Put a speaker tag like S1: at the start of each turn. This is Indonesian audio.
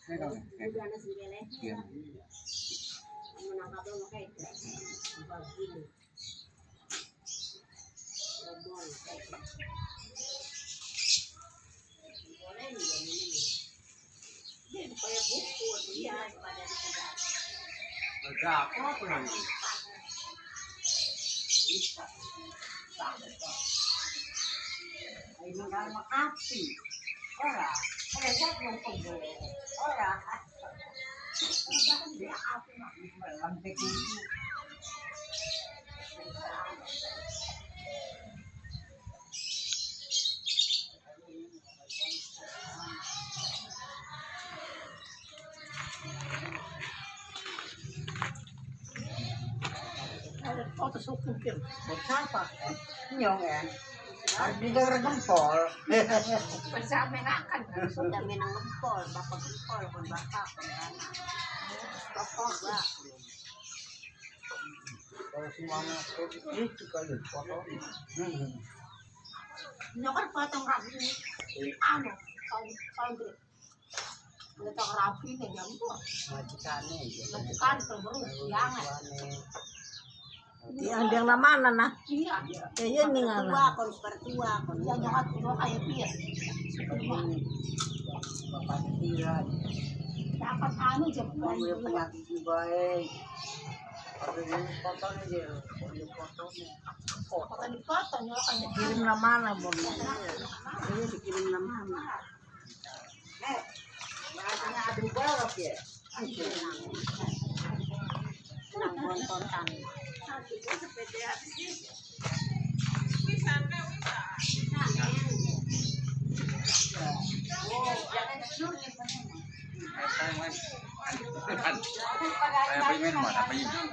S1: Udah ada sendiri. Menangkap lo kayak begini. Boleh juga ini. Dia kayak buku dia pada tidak.
S2: Ada apa nanti?
S1: Ini kan makasih. Orang, ada siapa yang pegel? Orang, dia apa nak melantik itu? Foto sukukin, buat siapa? Nyong ya. Di daerah gempol.
S3: Bersama makan
S1: Sudah minang gempol, bapak gempol, pun bapak, pun anak. Bapak enggak.
S2: Kalau semuanya itu kali foto.
S3: Nyok kan potong rapi ini. Anu, soundri. Potong rapi nih jambul.
S2: Majikannya ya.
S3: Majikan terus jangan.
S4: Yang mana nah?
S3: Iya.
S4: Ya ini
S1: Tua,
S4: ngana.
S1: kon pertua, kon
S3: Iya nyokap kedua kayak dia.
S2: Bapak tiran.
S3: Dapat anu jempol.
S2: Kamu yang penyakit baik. Tapi ini fotonya dia, fotonya.
S3: Foto dipotong nyokap kan
S4: Kirim mana bon?
S1: ini dikirim nama.
S2: Rasanya aduh balap ya.
S1: Nang bontotan.
S2: Saya pengen mana pengen.